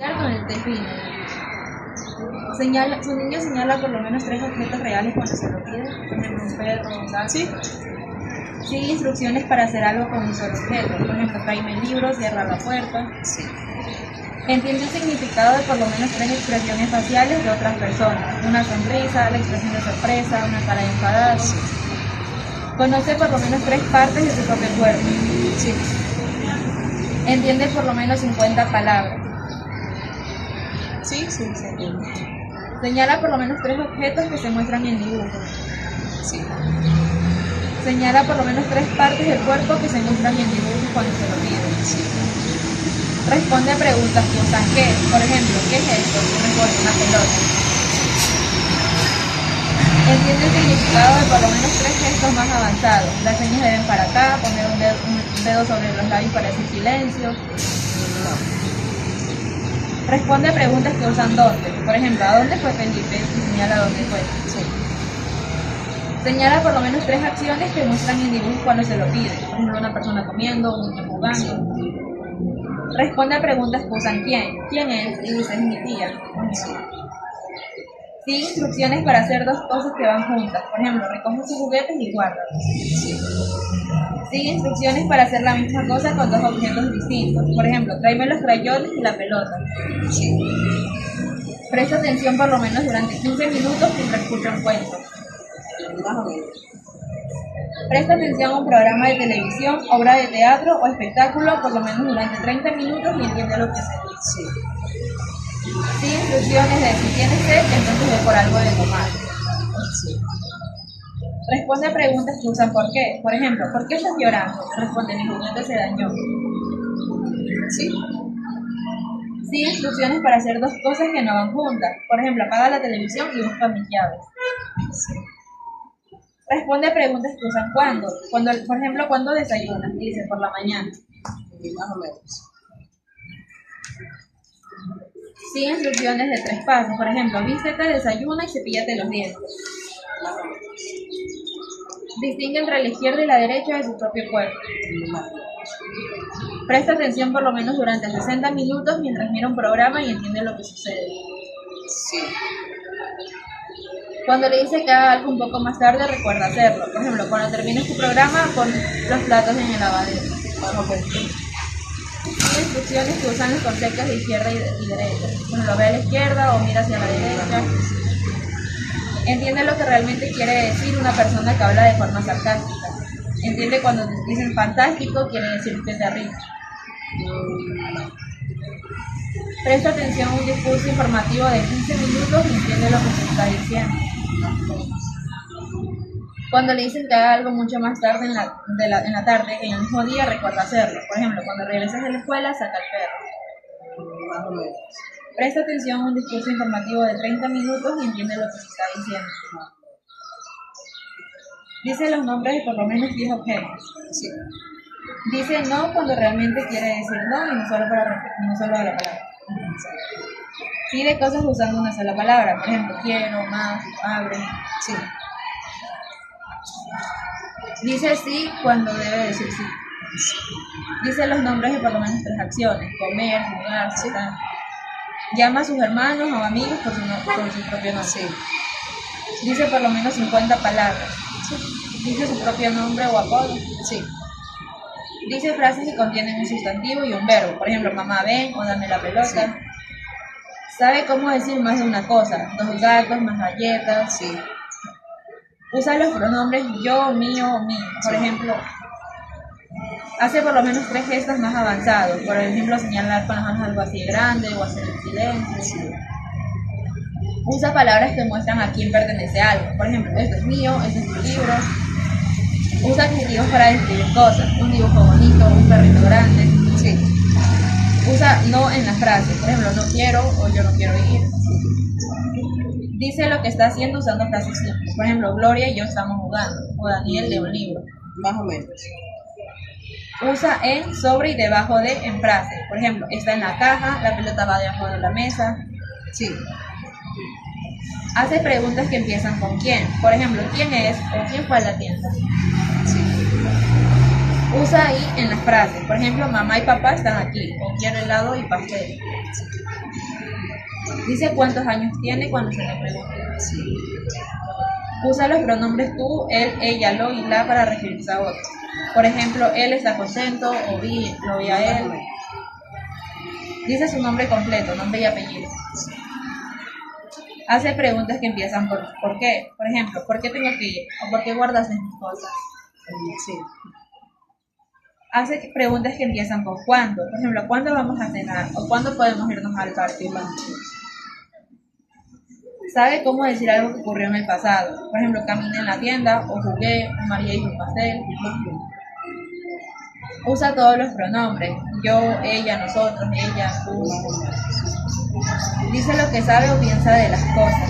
Con el delfín. Su niño señala por lo menos tres objetos reales cuando se lo pide, por ejemplo, un perro, un gato. Sí. Sigue instrucciones para hacer algo con un solo objeto, por ejemplo, tráeme el libro, cierra la puerta. Sí. Entiende el significado de por lo menos tres expresiones faciales de otras personas, una sonrisa, la expresión de sorpresa, una cara de enfadado. Sí. Conoce por lo menos tres partes de su propio cuerpo. Sí. Entiende por lo menos 50 palabras. Sí, sí, se entiende. Señala por lo menos tres objetos que se muestran en dibujos. Sí. Señala por lo menos tres partes del cuerpo que se muestran en dibujos cuando se lo piden. Sí. Responde a preguntas que usan qué. Por ejemplo, ¿qué es esto? Responde una pelota. Entiende el significado de por lo menos tres gestos más avanzados. Las señas de ven para acá, poner un dedo sobre los labios para decir silencio. No. Responde a preguntas que usan dónde. Por ejemplo, ¿a dónde fue Felipe? Y señala dónde fue. Sí. Señala por lo menos tres acciones que muestran en dibujos cuando se lo pide. Por ejemplo, una persona comiendo, un niño jugando. Responde a preguntas que usan quién. ¿Quién es? Y dice, es mi tía. Sí. Sigue instrucciones para hacer dos cosas que van juntas. Por ejemplo, recoge sus juguetes y guárdalos. Sí. Sigue instrucciones para hacer la misma cosa con dos objetos distintos. Por ejemplo, tráeme los crayones y la pelota. Sí. Presta atención por lo menos durante 15 minutos mientras escucha un cuento. Más o menos. Presta atención a un programa de televisión, obra de teatro o espectáculo por lo menos durante 30 minutos y entiende lo que se dice. Sí. Sigue instrucciones de si tienes sed, entonces ve por algo de tomar. Sí. Responde a preguntas que usan por qué. Por ejemplo, ¿por qué estás llorando? Responde, mi juguete se dañó. Sí. Sigue instrucciones para hacer dos cosas que no van juntas. Por ejemplo, apaga la televisión y busca mis llaves. Sí. Responde a preguntas que usan cuándo. Por ejemplo, ¿cuándo desayunas? Y dice, por la mañana. Más o menos. Sigue instrucciones de tres pasos. Por ejemplo, vístete, desayuna y cepíllate los dientes. Más o menos. Distingue entre la izquierda y la derecha de su propio cuerpo. Más o menos. Presta atención por lo menos durante 60 minutos mientras mira un programa y entiende lo que sucede. Sí. Cuando le dice que haga algo un poco más tarde, recuerda hacerlo. Por ejemplo, cuando termines tu programa, pon los platos en el lavadero. Más o menos. Sigue instrucciones que usan los conceptos de izquierda y derecha. Por ejemplo, ve a la izquierda o mira hacia la derecha. Entiende lo que realmente quiere decir una persona que habla de forma sarcástica. Entiende cuando dicen fantástico, quiere decir que te ríes. Presta atención a un discurso informativo de 15 minutos y entiende lo que se está diciendo. Cuando le dicen que haga algo mucho más tarde en la tarde, en el mismo día, recuerda hacerlo. Por ejemplo, cuando regreses de la escuela, saca el perro. Más o menos. Presta atención a un discurso informativo de 30 minutos y entiende lo que se está diciendo. Dice los nombres de por lo menos 10 objetos. Sí. Dice no cuando realmente quiere decir no y no solo de la palabra. Pide cosas usando una sola palabra. Por ejemplo, quiero, más, abre. Sí. Dice sí cuando debe decir sí. Dice los nombres de por lo menos 3 acciones. Comer, jugar, citar. Llama a sus hermanos o amigos por su propio nombre. Sí. Dice por lo menos 50 palabras. Sí. Dice su propio nombre o apodo. Sí. Dice frases que contienen un sustantivo y un verbo. Por ejemplo, mamá ven o dame la pelota. Sí. Sabe cómo decir más de una cosa. 2 gatos, más galletas. Sí. Usa los pronombres yo, mío o mí. Por ejemplo, hace por lo menos 3 gestos más avanzados. Por ejemplo, señalar con las manos algo así grande o hacer el silencio. Sí. Usa palabras que muestran a quién pertenece algo. Por ejemplo, esto es mío, este es tu libro. Usa adjetivos para describir cosas. Un dibujo bonito, un perrito grande. Sí. Usa no en las frases. Por ejemplo, no quiero o yo no quiero ir. Dice lo que está haciendo usando frases simples. Por ejemplo, Gloria y yo estamos jugando. O Daniel lee un libro. Más o menos. Usa en, sobre y debajo de en frases. Por ejemplo, está en la caja, la pelota va debajo de la mesa. Sí. Hace preguntas que empiezan con quién. Por ejemplo, ¿quién es o quién fue a la tienda? Sí. Usa ahí en las frases. Por ejemplo, mamá y papá están aquí. O quiero helado y pastel. Dice cuántos años tiene cuando se le pregunta. Sí. Usa los pronombres tú, él, ella, lo y la para referirse a otro. Por ejemplo, él está contento o lo vi a él. Dice su nombre completo, nombre y apellido. Hace preguntas que empiezan por qué. Por ejemplo, ¿por qué tengo que ir? ¿O por qué guardas mis cosas? Sí. Hace preguntas que empiezan con cuándo. Por ejemplo, ¿cuándo vamos a cenar? ¿O cuándo podemos irnos al parque? Sabe cómo decir algo que ocurrió en el pasado. Por ejemplo, caminé en la tienda, o jugué, o María hizo un pastel. Usa todos los pronombres. Yo, ella, nosotros, ella, tú. Dice lo que sabe o piensa de las cosas.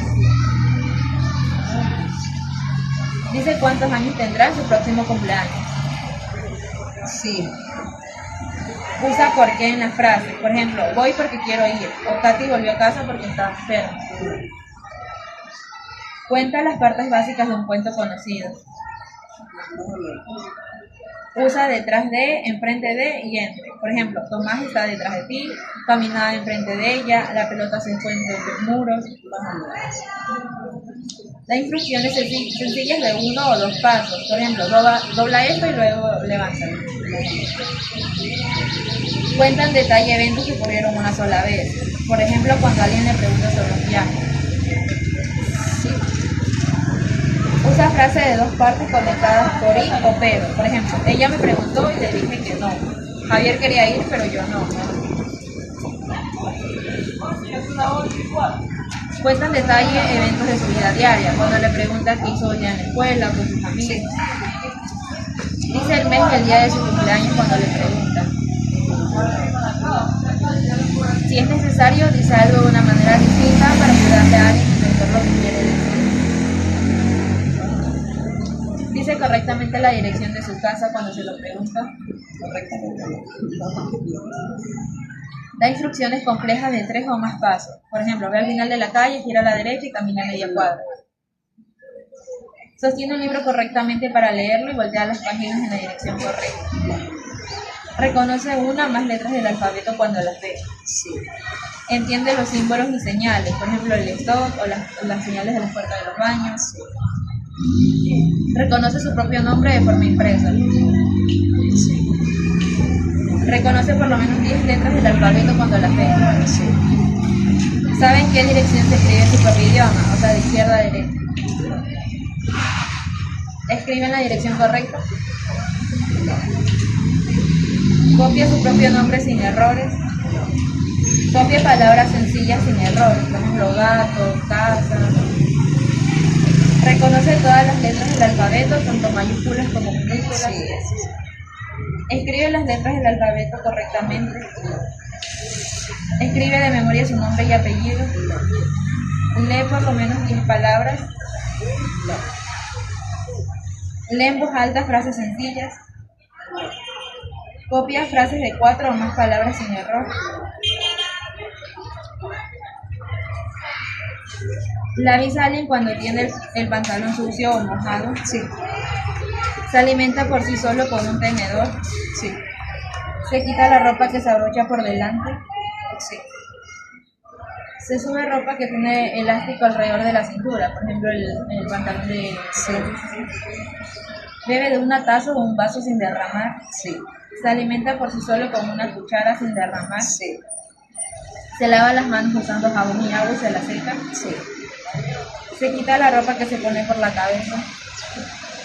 Dice cuántos años tendrá en su próximo cumpleaños. Sí. Usa por qué en la frase. Por ejemplo, voy porque quiero ir. O Katy volvió a casa porque estaba enferma. Cuenta las partes básicas de un cuento conocido. Usa detrás de, enfrente de y entre. Por ejemplo, Tomás está detrás de ti, caminaba enfrente de ella, la pelota se encuentra entre los muros. Da instrucciones sencillas de uno o dos pasos. Por ejemplo, dobla esto y luego levántalo. Cuenta en detalle eventos que ocurrieron una sola vez. Por ejemplo, cuando alguien le pregunta sobre un viaje. Usa frases de dos partes conectadas por y o pero. Por ejemplo, ella me preguntó y le dije que no. Javier quería ir, pero yo no. Cuenta en detalle eventos de su vida diaria. Cuando le pregunta qué hizo ella en la escuela, con sus amigos. Dice el mes y el día de su cumpleaños cuando le pregunta. Si es necesario, dice algo de una manera distinta para ayudarle a alguien a entender lo que quiere decir. Dice correctamente la dirección de su casa cuando se lo pregunta. Correctamente. Da instrucciones complejas de 3 o más pasos. Por ejemplo, ve al final de la calle, gira a la derecha y camina media cuadra. Sostiene un libro correctamente para leerlo y voltea las páginas en la dirección correcta. Reconoce una o más letras del alfabeto cuando las ve. Sí. Entiende los símbolos y señales, por ejemplo el stop o las señales de las puertas de los baños. Reconoce su propio nombre de forma impresa. Reconoce por lo menos 10 letras del alfabeto cuando las ve. Sabe en qué dirección se escribe su propio idioma, o sea, de izquierda a derecha. Escribe en la dirección correcta. Copia su propio nombre sin errores. Copia palabras sencillas sin errores, por ejemplo, gato, casa. Reconoce todas las letras del alfabeto, tanto mayúsculas como minúsculas. Escribe las letras del alfabeto correctamente. Escribe de memoria su nombre y apellido. Lee por lo menos 10 palabras. Lee en voz alta frases sencillas. Copia frases de 4 o más palabras sin error. Le avisa a alguien cuando tiene el pantalón sucio o mojado. Sí. Se alimenta por sí solo con un tenedor. Sí. Se quita la ropa que se abrocha por delante. Sí. Se sube ropa que tiene elástico alrededor de la cintura, por ejemplo el pantalón de... Sí. Bebe de una taza o un vaso sin derramar. Sí. Se alimenta por sí solo con una cuchara sin derramar. Sí. Se lava las manos usando jabón y agua y se la seca. Sí. Se quita la ropa que se pone por la cabeza.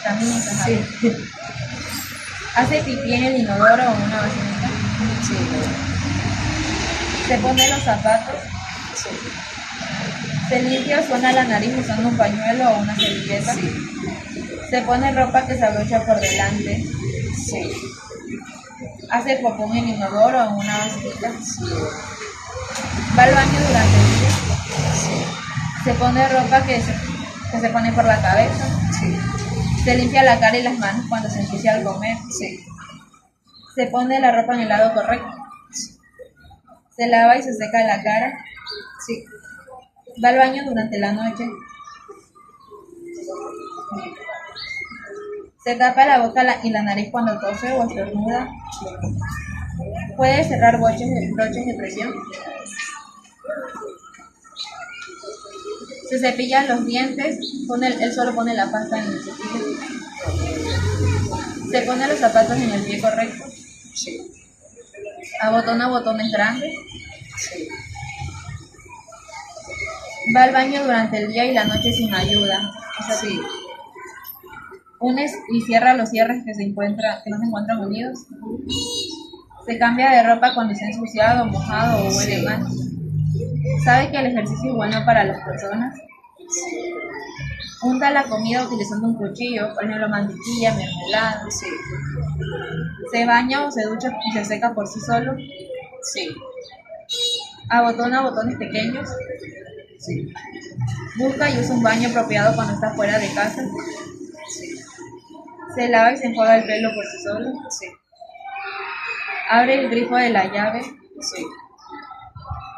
Camisa, Sí. hace pipí en el inodoro o en una bacinita. Sí. Se pone los zapatos. Sí. Se limpia o suena la nariz usando un pañuelo o una servilleta. Sí. Se pone ropa que se abrocha por delante. Sí. Hace popó en el inodoro o en una bacinita. Sí. Va al baño durante el día. Sí. Se pone ropa que se pone por la cabeza. Sí. Se limpia la cara y las manos cuando se ensucia al comer. Sí. Se pone la ropa en el lado correcto. Se lava y se seca la cara. Sí. Va al baño durante la noche. Se tapa la boca y la nariz cuando tose o estornuda. Puede cerrar broches de presión. Se cepilla los dientes, él solo pone la pasta en el cepillo. Se pone los zapatos en el pie correcto. Sí. Abotona botones grandes. Sí. Va al baño durante el día y la noche sin ayuda. O sea, Sí. une y cierra los cierres que no se encuentran unidos. Se cambia de ropa cuando está ensuciado, mojado o huele Sí. mal. Sabe que el ejercicio es bueno para las personas. Unta la comida utilizando un cuchillo, por ejemplo mantequilla, mermelada. Sí. Se baña o se ducha y se seca por sí solo. Sí. Abotona botones pequeños. Sí. Busca y usa un baño apropiado cuando está fuera de casa. Sí. Se lava y se enjuaga el pelo por sí solo. Sí. Abre el grifo de la llave. Sí.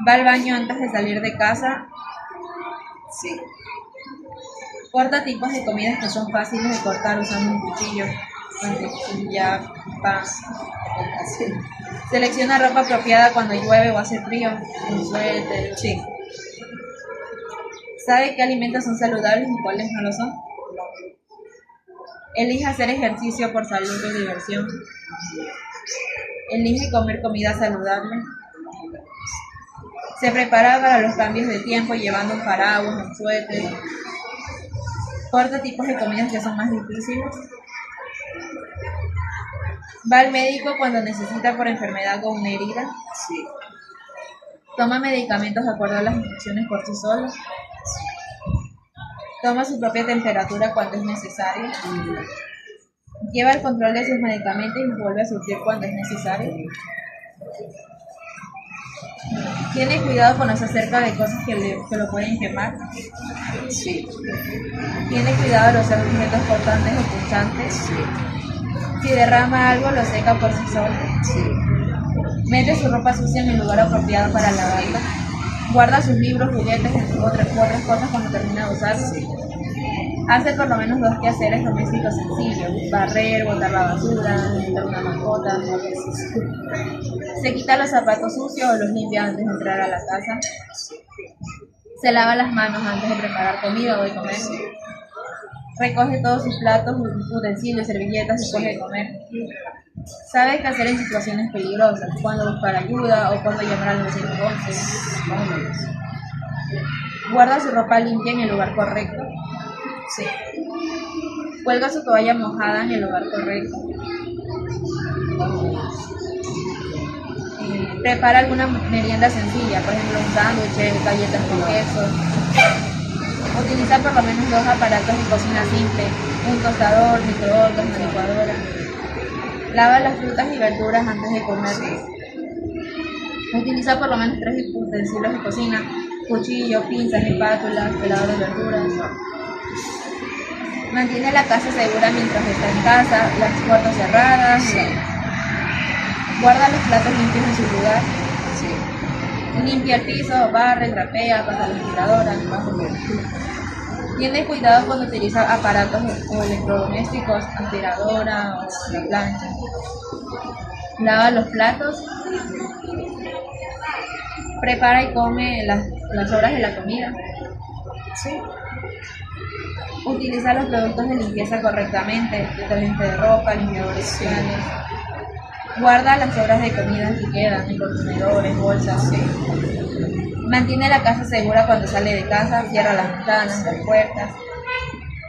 Va al baño antes de salir de casa. Sí. Corta tipos de comidas que son fáciles de cortar usando un cuchillo. Mantequilla, pan. Sí. Selecciona ropa apropiada cuando llueve o hace frío. Un suéter. Sí. Sabe qué alimentos son saludables y cuáles no lo son. Elige hacer ejercicio por salud o diversión. Elige comer comida saludable. Se prepara para los cambios de tiempo llevando un paraguas, un suéter. Corta tipos de comidas que son más difíciles. Va al médico cuando necesita por enfermedad o una herida. Sí. Toma medicamentos de acuerdo a las instrucciones por sí solo. Toma su propia temperatura cuando es necesario. Lleva el control de sus medicamentos y los vuelve a surtir cuando es necesario. Tiene cuidado cuando se acerca de cosas que lo pueden quemar. Sí. Tiene cuidado al usar objetos cortantes o punzantes. Si derrama algo, lo seca por sí solo. Sí. Mete su ropa sucia en el lugar apropiado para lavarla. Guarda sus libros, juguetes u otras cosas cuando termina de usarlos. Hace por lo menos 2 quehaceres domésticos sencillos: barrer, botar la basura, limpiar una mascota. Se quita los zapatos sucios o los limpia antes de entrar a la casa. Se lava las manos antes de preparar comida o de comer. Recoge todos sus platos, utensilios, servilletas después de comer. Sabe qué hacer en situaciones peligrosas, cuando buscar ayuda o cuando llamar al 911. Guarda su ropa limpia en el lugar correcto. Sí. Cuelga su toalla mojada en el lugar correcto. Prepara alguna merienda sencilla, por ejemplo un sándwich, galletas con queso. Utiliza por lo menos 2 aparatos de cocina simple: un tostador, microondas, una licuadora. Lava las frutas y verduras antes de comer. Utiliza por lo menos 3 utensilios de cocina: cuchillo, pinzas, espátulas, pelador de verduras. Mantiene la casa segura mientras está en casa, las puertas cerradas. Guarda los platos limpios en su lugar. Limpia el piso, barre, trapea, pasa la aspiradora. Tiene cuidado cuando utiliza aparatos o electrodomésticos, aspiradora o la plancha. Lava los platos. Prepara y come las sobras de la comida. Utiliza los productos de limpieza correctamente: detergente de ropa, limpiadores sociales. Guarda las sobras de comida que quedan en contenedores, bolsas. Mantiene la casa segura cuando sale de casa, cierra las ventanas, las puertas.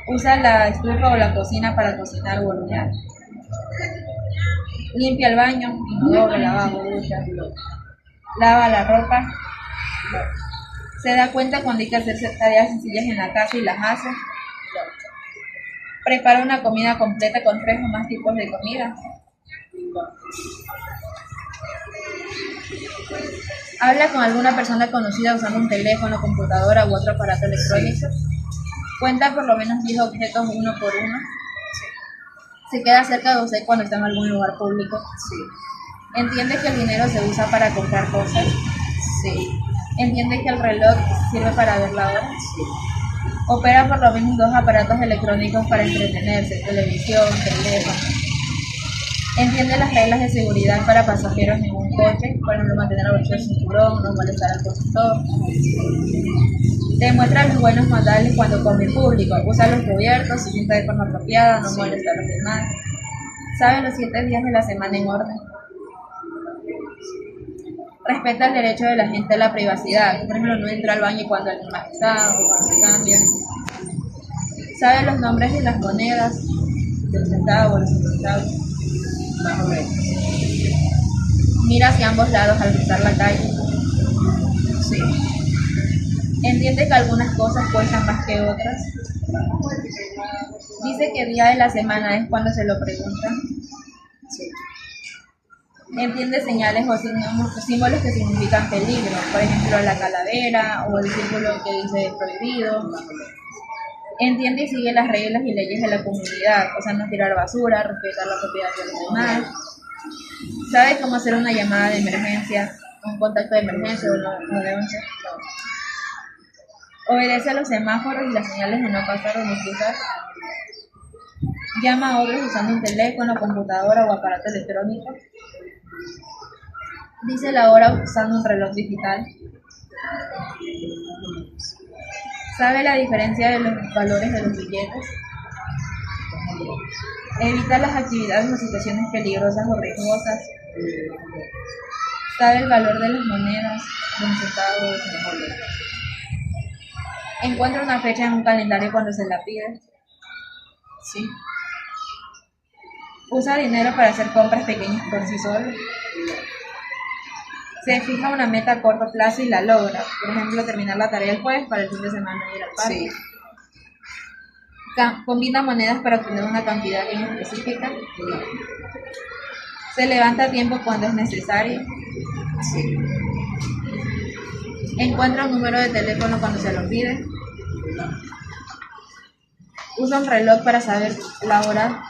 Usa la estufa o la cocina para cocinar o hornear. Limpia el baño, inodoro, lavabo, ducha. Lava la ropa. Se da cuenta cuando hay que hacer tareas sencillas en la casa y las hace. Prepara una comida completa con 3 o más tipos de comida. Habla con alguna persona conocida usando un teléfono, computadora u otro aparato electrónico. Cuenta por lo menos 10 objetos uno por uno. Se queda cerca de usted cuando está en algún lugar público. Entiende que el dinero se usa para comprar cosas. Entiende que el reloj sirve para ver la hora. Opera por lo menos 2 aparatos electrónicos para entretenerse: televisión, teléfono. Entiende las reglas de seguridad para pasajeros en un coche, por ejemplo mantener abrochado el cinturón, no molestar al conductor. Demuestra los buenos modales cuando come en público. Usa los cubiertos, se sienta de forma apropiada, no molesta a los demás. Sabe los 7 días de la semana en orden. Respeta el derecho de la gente a la privacidad. Por ejemplo, no entra al baño cuando alguien más está o cuando se cambia. Sabe los nombres de las monedas, del centavo, los centavos. Más o menos. Mira hacia ambos lados al cruzar la calle. Sí. Entiende que algunas cosas cuestan más que otras. Dice qué día de la semana es cuando se lo preguntan. Sí. Entiende señales o símbolos que significan peligro. Por ejemplo, la calavera o el símbolo que dice prohibido. Entiende y sigue las reglas y leyes de la comunidad. O sea, no tirar basura, respetar la propiedad de los demás. Sabe cómo hacer una llamada de emergencia, un contacto de emergencia o no deben ser. Obedece a los semáforos y las señales de no pasar o no cruzar. Llama a otros usando un teléfono, computadora o aparato electrónico. Dice la hora usando un reloj digital. Sabe la diferencia de los valores de los billetes. Evita las actividades o situaciones peligrosas o riesgosas. Sabe el valor de las monedas, de un centavo, de centavos. Encuentra una fecha en un calendario cuando se la pide. Sí. Usa dinero para hacer compras pequeñas por sí solo. Se fija una meta a corto plazo y la logra. Por ejemplo, terminar la tarea el jueves para el fin de semana ir al parque. Sí. Combina monedas para obtener una cantidad bien específica. Se levanta a tiempo cuando es necesario. Sí. Encuentra un número de teléfono cuando se lo pide. Usa un reloj para saber la hora.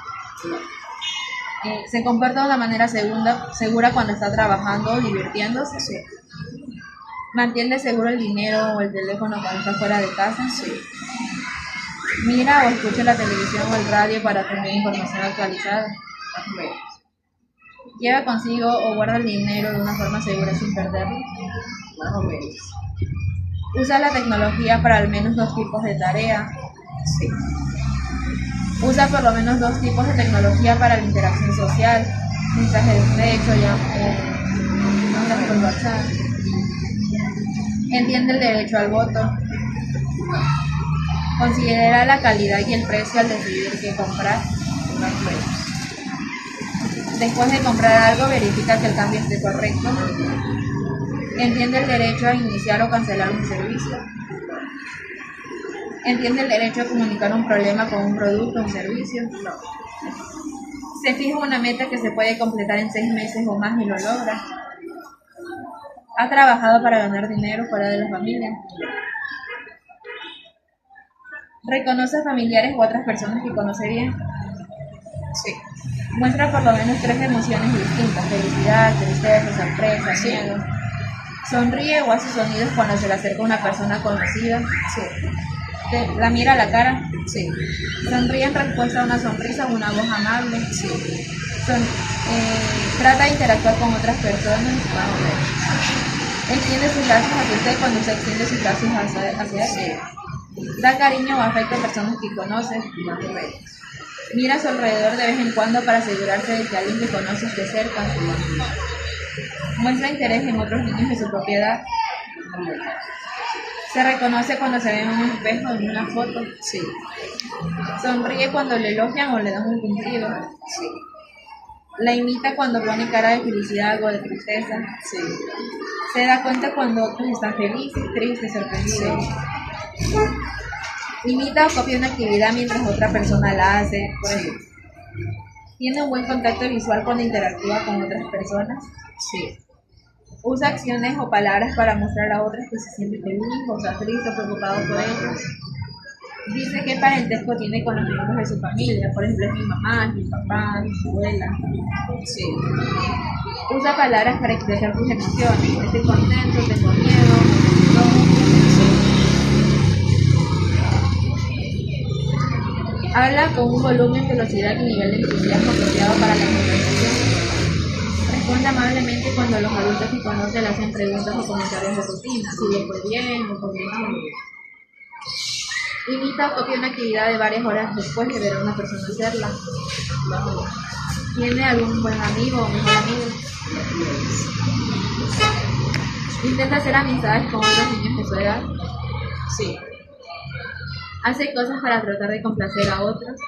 Se comporta de una manera segura cuando está trabajando o divirtiéndose. Sí. Mantiene seguro el dinero o el teléfono cuando está fuera de casa. Sí. Mira o escucha la televisión o el radio para tener información actualizada. Más o menos. Lleva consigo o guarda el dinero de una forma segura sin perderlo. Más o menos. Usa la tecnología para al menos 2 tipos de tarea. Sí. Usa por lo menos 2 tipos de tecnología para la interacción social. Mensajes de texto, llamadas por WhatsApp. Entiende el derecho al voto. Considera la calidad y el precio al decidir qué comprar. Más o menos. Después de comprar algo, verifica que el cambio esté correcto. Entiende el derecho a iniciar o cancelar un servicio. Entiende el derecho a comunicar un problema con un producto o un servicio. No. Se fija una meta que se puede completar en 6 meses o más y lo logra. Ha trabajado para ganar dinero fuera de la familia. Reconoce a familiares u otras personas que conoce bien. Sí. Muestra por lo menos 3 emociones distintas: felicidad, tristeza, sorpresa, Sí. miedo. Sonríe o hace sonidos cuando se le acerca una persona conocida. Sí. La mira a la cara. Sí. Sonríe en respuesta a una sonrisa o una voz amable. Sí. Trata de interactuar con otras personas. Más o menos. Extiende sus brazos hacia usted cuando se extiende sus brazos hacia él. Sí. Da cariño o afecto a personas que conoce. Más o menos. Mira a su alrededor de vez en cuando para asegurarse de que alguien que conoce esté cerca. Muestra interés en otros niños de su propiedad. Más o menos. Se reconoce cuando se ve en un espejo o en una foto. Sí. Sonríe cuando le elogian o le dan un cumplido. Sí. La imita cuando pone cara de felicidad o de tristeza. Sí. Se da cuenta cuando otros están felices, tristes, sorprendidos. Imita o copia una actividad mientras otra persona la hace. Por ejemplo, tiene un buen contacto visual cuando interactúa con otras personas. Sí. Usa acciones o palabras para mostrar a otros que se siente feliz o está triste o preocupado por ellos. Dice qué parentesco tiene con los miembros de su familia. Por ejemplo, es mi mamá, es mi papá, es mi abuela. Sí. Usa palabras para expresar sus emociones. Estoy contento, tengo miedo, no. Habla con un volumen, velocidad y nivel de entusiasmo apropiado para la conversación. Responde amablemente cuando los adultos que conoce le hacen preguntas o comentarios de rutina, si le fue bien o por qué no. Imita o copia una actividad de varias horas después de ver a una persona hacerla. ¿Tiene algún buen amigo o mejor amigo? Intenta hacer amistades con otros niños de su edad. Sí. Hace cosas para tratar de complacer a otros.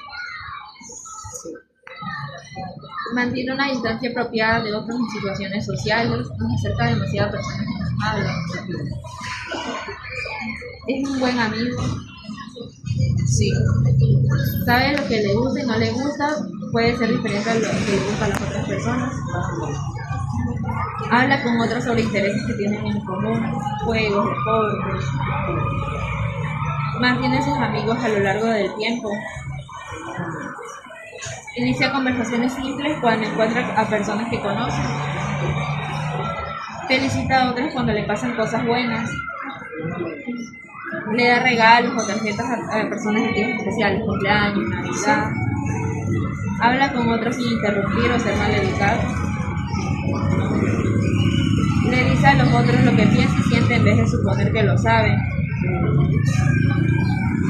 Mantiene una distancia apropiada de otros en situaciones sociales. No se acerca demasiado a personas que nos hablan. Es un buen amigo. Sí. Sabe lo que le gusta y no le gusta. Puede ser diferente a lo que le gusta a las otras personas. Habla con otros sobre intereses que tienen en común, juegos, deportes. Mantiene a sus amigos a lo largo del tiempo. Inicia conversaciones simples cuando encuentra a personas que conoce. Felicita a otros cuando le pasan cosas buenas. Le da regalos o tarjetas a personas en días especiales, cumpleaños, Navidad. Habla con otros sin interrumpir o ser maleducado. Le dice a los otros lo que piensa y siente en vez de suponer que lo sabe.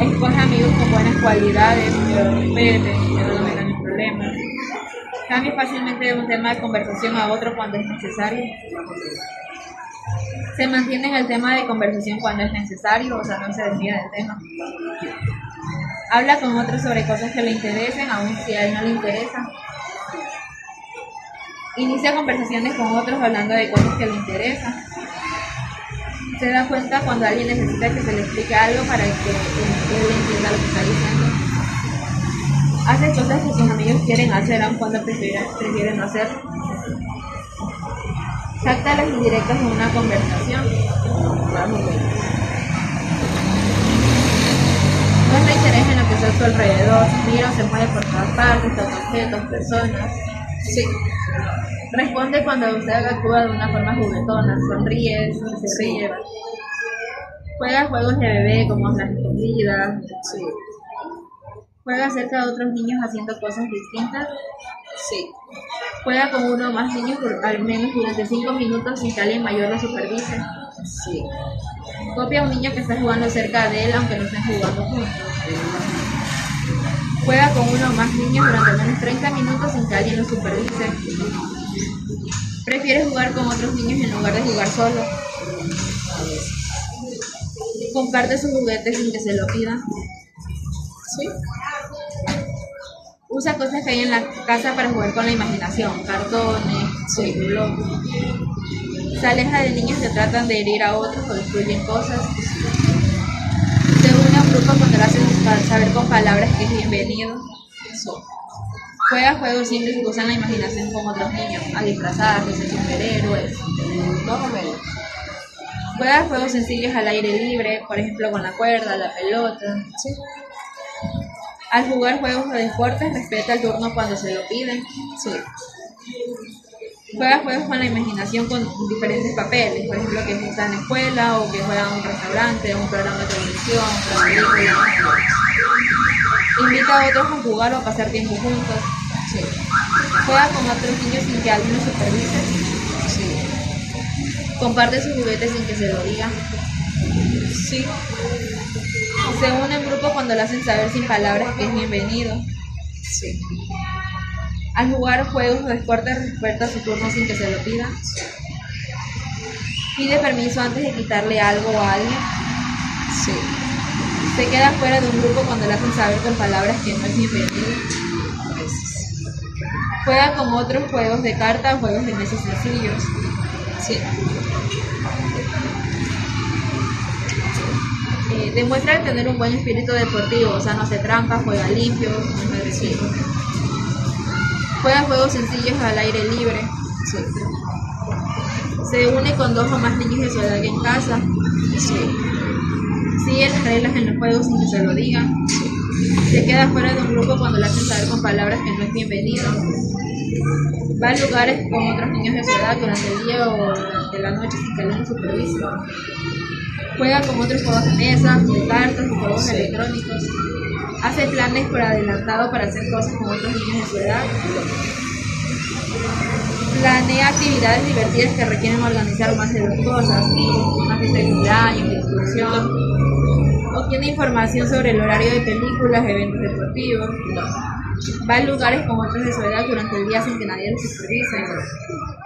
Escoge amigos con buenas cualidades, que lo respeten, que no lo metan en problemas. Cambia fácilmente de un tema de conversación a otro cuando es necesario. Se mantiene en el tema de conversación cuando es necesario, o sea, no se desvía del tema. Habla con otros sobre cosas que le interesen, aun si a él no le interesa. Inicia conversaciones con otros hablando de cosas que le interesan. Se da cuenta cuando alguien necesita que se le explique algo para que él entienda lo que está diciendo. Hace cosas que sus amigos quieren hacer, aun cuando prefieren no hacer. Capta las indirectas en una conversación. Muestra interés en lo que está a su alrededor. Mira o se mueve por todas partes, toca objetos, personas. Sí. Responde cuando usted actúa de una forma juguetona, sonríe, se ríe. Juega juegos de bebé como las escondidas. Sí. Juega cerca de otros niños haciendo cosas distintas. Sí. Juega con uno o más niños por al menos durante 5 minutos sin que alguien mayor lo supervise. Sí. Copia a un niño que está jugando cerca de él aunque no estén jugando juntos. Juega con uno o más niños durante al menos 30 minutos sin que alguien lo supervise. Prefiere jugar con otros niños en lugar de jugar solo. Comparte sus juguetes sin que se lo pidan. Sí. Usa cosas que hay en la casa para jugar con la imaginación, cartones, globos. Se aleja de niños que tratan de herir a otros o destruyen cosas. Se une a un grupo cuando lo hacen saber con palabras que es bienvenido. Juega juegos simples que usan la imaginación con otros niños, a disfrazarse, ser superhéroes. Más o menos. Juega juegos sencillos al aire libre, por ejemplo con la cuerda, la pelota. Sí. Al jugar juegos de deportes, respeta el turno cuando se lo piden. Sí. Juega juegos con la imaginación con diferentes papeles, por ejemplo que está en la escuela o que juega en un restaurante, un programa de televisión, una película. Invita a otros a jugar o a pasar tiempo juntos. Sí. Juega con otros niños sin que alguien los supervise. Sí. Comparte sus juguetes sin que se lo digan. Sí. Se une en grupo cuando lo hacen saber sin palabras que es bienvenido. Sí. Al jugar juegos de deportes respeta su turno sin que se lo pida. Pide permiso antes de quitarle algo a alguien. Sí. Se queda fuera de un grupo cuando le hacen saber con palabras que no es bienvenido. Juega con otros juegos de cartas o juegos de mesa sencillos. Sí. Demuestra tener un buen espíritu deportivo, o sea, no hace trampas, juega limpio, no es agresivo. Juega juegos sencillos al aire libre. Sí. Se une con 2 o más niños de su edad en casa. Sí. Sigue las reglas en los juegos sin que se lo digan. Se queda fuera de un grupo cuando le hacen saber con palabras que no es bienvenido. Va a lugares con otros niños de su edad durante el día o durante la noche sin que alguien lo supervise. Juega con otros juegos de mesa, de cartas y juegos electrónicos. Hace planes por adelantado para hacer cosas con otros niños de su edad. Planea actividades divertidas que requieren organizar más de 2 cosas, una fiesta de cumpleaños, de excursión. Ok, Tiene información sobre el horario de películas, eventos deportivos. Va a lugares con otros de su edad durante el día sin que nadie lo supervise.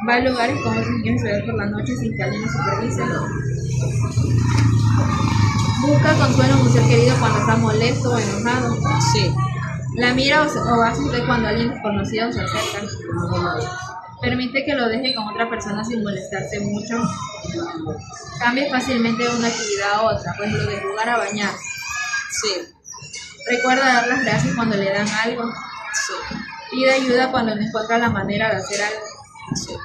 Va a lugares con otros niños de su edad por la noche sin que alguien lo supervise. Busca consuelo en un ser querido cuando está molesto o enojado. Sí. La mira o hace usted cuando alguien desconocido se acerca. Permite que lo deje con otra persona sin molestarse mucho. Cambia fácilmente de una actividad a otra, por ejemplo, de jugar a bañar. Sí. Recuerda dar las gracias cuando le dan algo. Sí. Pide ayuda cuando no encuentra la manera de hacer algo. Sí.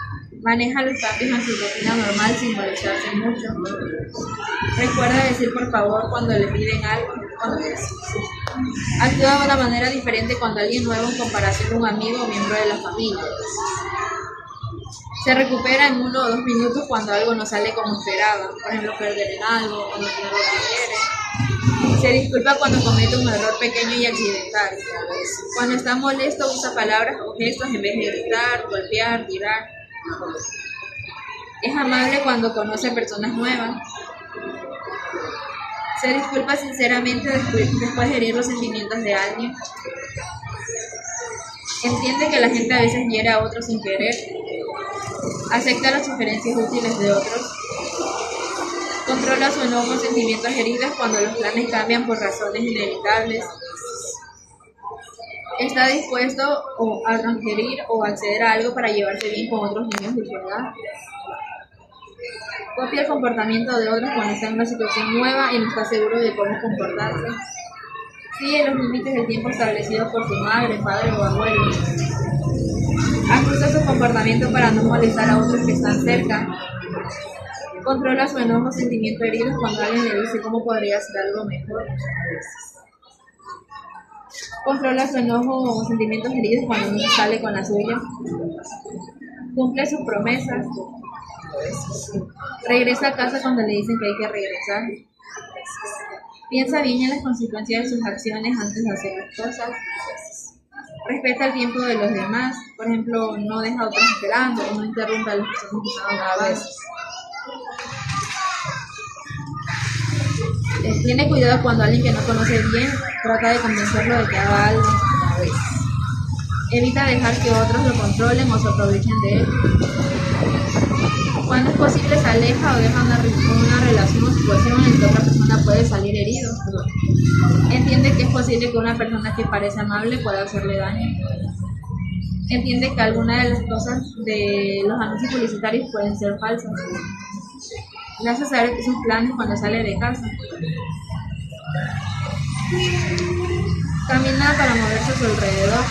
Maneja los cambios en su rutina normal sin molestarse mucho. Recuerda decir por favor cuando le piden algo. Actúa de una manera diferente cuando alguien nuevo en comparación con un amigo o miembro de la familia. Se recupera en 1 o 2 minutos cuando algo no sale como esperaba, por ejemplo perder en algo o no tener lo que quiere. Se disculpa cuando comete un error pequeño y accidental. Cuando está molesto usa palabras o gestos en vez de gritar, golpear, tirar. Es amable cuando conoce a personas nuevas. Se disculpa sinceramente después de herir los sentimientos de alguien. Entiende que la gente a veces hiere a otros sin querer. Acepta las sugerencias útiles de otros. Controla su enojo o sentimientos heridos cuando los planes cambian por razones inevitables. Está dispuesto a transferir o acceder a algo para llevarse bien con otros niños de su edad. Copia el comportamiento de otros cuando está en una situación nueva y no está seguro de cómo comportarse. Sigue los límites del tiempo establecidos por su madre, padre o abuelo. Ajusta su comportamiento para no molestar a otros que están cerca. Controla su enojo o sentimiento herido cuando alguien le dice cómo podría hacer algo mejor. Controla su enojo o sentimientos heridos cuando no sale con la suya. Cumple sus promesas. Regresa a casa cuando le dicen que hay que regresar. Piensa bien en las consecuencias de sus acciones antes de hacer las cosas. Respeta el tiempo de los demás. Por ejemplo, no deja a otros esperando o no interrumpa a los que están empezando a grabar. Tiene cuidado cuando alguien que no conoce bien trata de convencerlo de que haga algo. Evita dejar que otros lo controlen o se aprovechen de él. Cuando es posible se aleja o deja una relación o situación en que otra persona puede salir herido. Entiende que es posible que una persona que parece amable pueda hacerle daño. Entiende que algunas de las cosas de los anuncios publicitarios pueden ser falsas. Le hace saber que sus planes cuando sale de casa. Camina para moverse a su alrededor.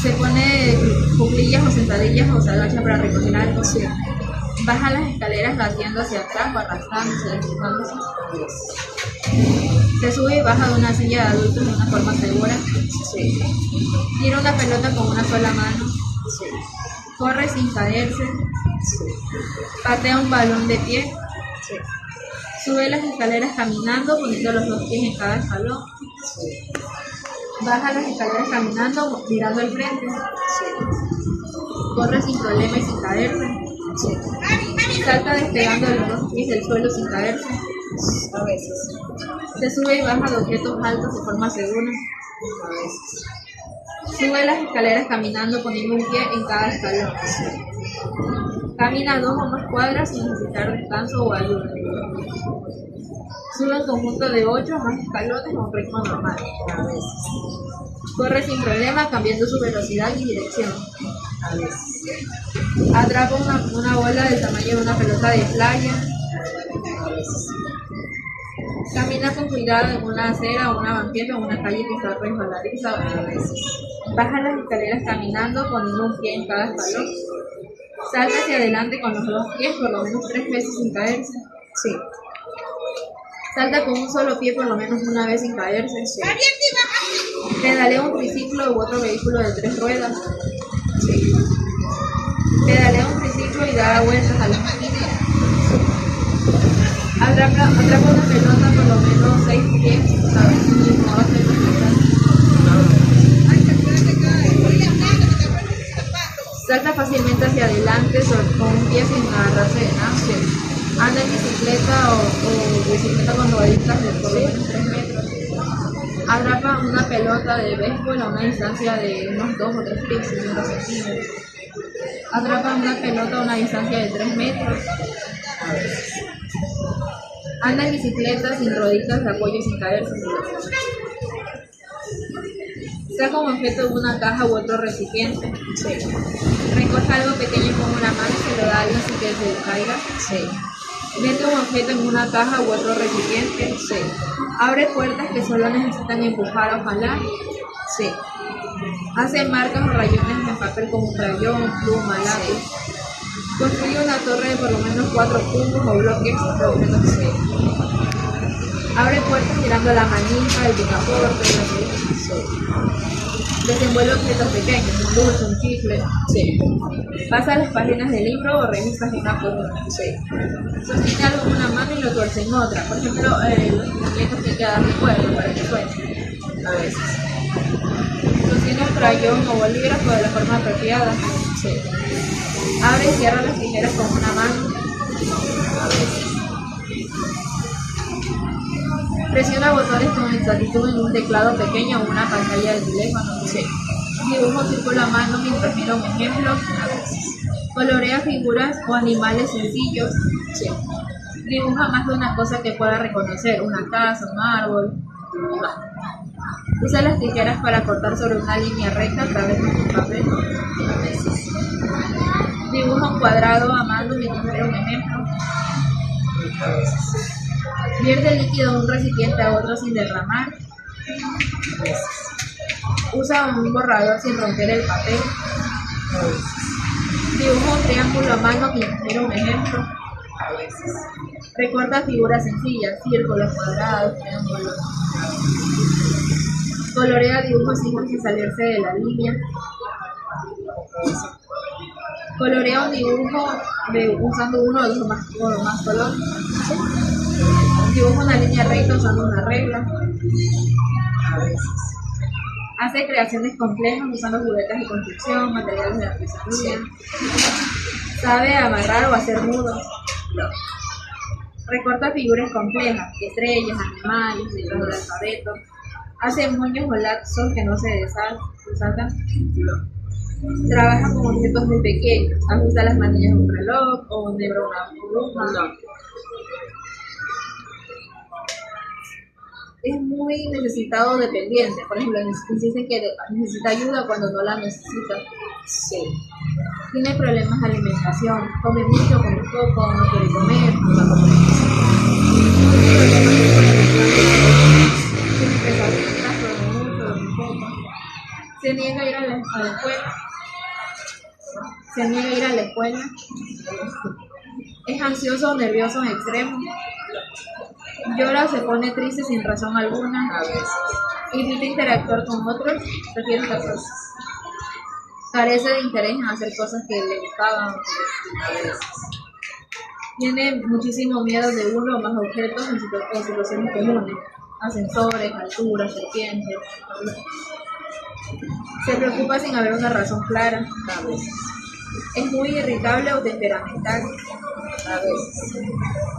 Se pone cuclillas o sentadillas o se agacha para recoger algo. Baja las escaleras gateando hacia atrás o arrastrándose, empujándose. Se sube y baja de una silla de adultos de una forma segura. Tira una pelota con una sola mano. Corre sin caerse. Patea un balón de pie. Sube las escaleras caminando, poniendo los 2 pies en cada escalón. Baja las escaleras caminando, mirando al frente. Corre sin problema y sin caerse. Salta despegando los 2 pies del suelo sin caerse. A veces. Se sube y baja de objetos altos de forma segura. Sube las escaleras caminando, poniendo un pie en cada escalón. Camina 2 o más cuadras sin necesitar descanso o ayuda. Sube un conjunto de 8 o más escalones a un ritmo normal. Corre sin problema, cambiando su velocidad y dirección. Atrapa una bola del tamaño de una pelota de playa. Camina con cuidado en una acera o una banqueta o una calle que está resbaladiza. Baja las escaleras caminando, poniendo un pie en cada escalón. Salta hacia adelante con los 2 pies por lo menos 3 veces sin caerse. Salta con un solo pie por lo menos una vez sin caerse. Pedalea un triciclo u otro vehículo de 3 ruedas. Pedalea un triciclo y da vueltas a la esquina. Atrapa una pelota por lo menos 6 pies. Salta fácilmente hacia adelante con un pie sin agarrarse de nada. Anda en bicicleta o bicicleta con rueditas de por lo menos 3 metros. Atrapa una pelota de béisbol a una distancia de unos 2 o 3 pies, 60 centímetros. Atrapa una pelota a una distancia de 3 metros. Anda en bicicleta sin rueditas de apoyo y sin caerse. Saca un objeto de una caja u otro recipiente. Sí. Recoge algo pequeño con una mano y se lo da a alguien sin que se le caiga. Sí. Mete un objeto en una caja u otro recipiente. Sí. Abre puertas que solo necesitan empujar o jalar. Sí. Hace marcas o rayones en papel con un crayón, pluma, lápiz. Construye una torre de por lo menos 4 cubos o bloques de objetos. Sí. Abre puertas tirando la manija, el picaporte, la cerilla. Sí. Desenvuelve objetos pequeños, un dulce, un chicle. Sí. Pasa las páginas de libro o revistas en una pluma. Sí. Sostiene algo en una mano y lo tuerce en otra. Por ejemplo, los muñecos que quedan de cuerda para que suene. A veces. Sostiene un crayón o bolígrafo de la forma apropiada. Sí. Abre y cierra las tijeras con una mano. A veces. Presiona botones con exactitud en un teclado pequeño o una pantalla de teléfono. Sí. Dibuja un círculo a mano mientras mira un ejemplo. Colorea figuras o animales sencillos. Sí. Dibuja más de una cosa que pueda reconocer, una casa, un árbol. Usa las tijeras para cortar sobre una línea recta a través de un papel. A veces. Dibuja un cuadrado a mano mientras mira un ejemplo. A veces. Vierte líquido de un recipiente a otro sin derramar. A veces. Usa un borrador sin romper el papel. A veces. Dibuja un triángulo a mano mientras mira un ejemplo. A veces. Recorta figuras sencillas, círculos, cuadrados, triángulos. Colorea dibujos simples sin salirse de la línea. Colorea un dibujo usando uno o más colores. Dibuja una línea recta usando una regla. A veces. Hace creaciones complejas usando juguetes de construcción, materiales de artesanía. Sabe amarrar o hacer nudos. No. Recorta figuras complejas, estrellas, animales, letras del alfabeto. Hace moños o lazos que no se desatan. No. Trabaja con objetos muy pequeños. Ajusta las manillas de un reloj o enhebra una pluma. No. Es muy necesitado o dependiente. Por ejemplo, dicen que necesita ayuda cuando no la necesita. Sí. Tiene problemas de alimentación. Come mucho, come poco, no quiere comer, no va a comer. Tiene pesadillas, duerme mucho, duerme poco. Se niega a ir a la escuela. Se niega a ir a la escuela. Es ansioso o nervioso en extremo. Llora o se pone triste sin razón alguna. A veces. Evita interactuar con otros. Prefiere estar solo. Carece de interés en hacer cosas que le gustaban. A veces. Tiene muchísimo miedo de uno o más objetos en situaciones comunes. Ascensores, alturas, serpientes. Se preocupa sin haber una razón clara. A veces. Es muy irritable o temperamental. A veces.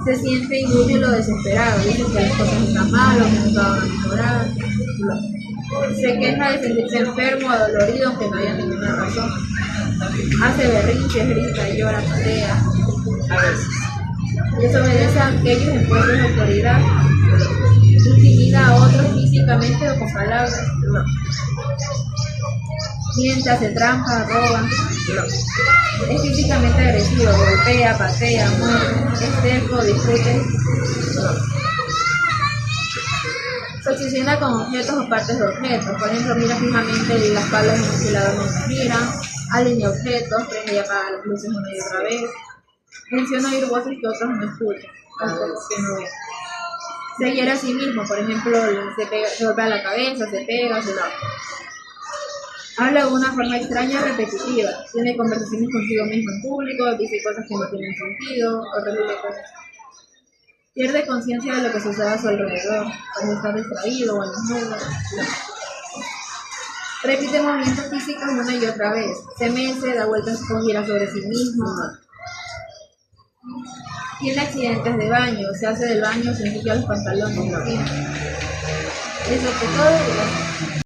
Se siente inútil o desesperado. Dice que las cosas están mal o que no van a mejorar. Se queja de sentirse enfermo o dolorido aunque no haya ninguna razón. Hace berrinches, grita, llora, patea. A veces. Desobedece a aquellos en puestos de autoridad. Intimida a otros físicamente o con palabras. No. Miente, hace trampa, roba. No. Es físicamente agresivo, golpea, patea, muerde, es terco, discute. Se obsesiona con objetos o partes de objetos. Por ejemplo, mira fijamente las palas de un ventilador mientras mira, alinea objetos, prende y apaga las luces una y otra vez. Menciona oír voces que otros no escuchan, o que no ven. Se hiere a sí mismo, por ejemplo, se golpea la cabeza, se pega, se da. Habla de una forma extraña y repetitiva. Tiene conversaciones consigo mismo en público, dice cosas que no tienen sentido, o repite cosas. Pierde conciencia de lo que sucede a su alrededor, cuando está distraído o en las nubes. Repite movimientos físicos una y otra vez. Se mece, da vueltas con gira sobre sí mismo. tiene accidentes de baño, se hace del baño, se ensucia los pantalones. No. ¿Sí? Eso que todo.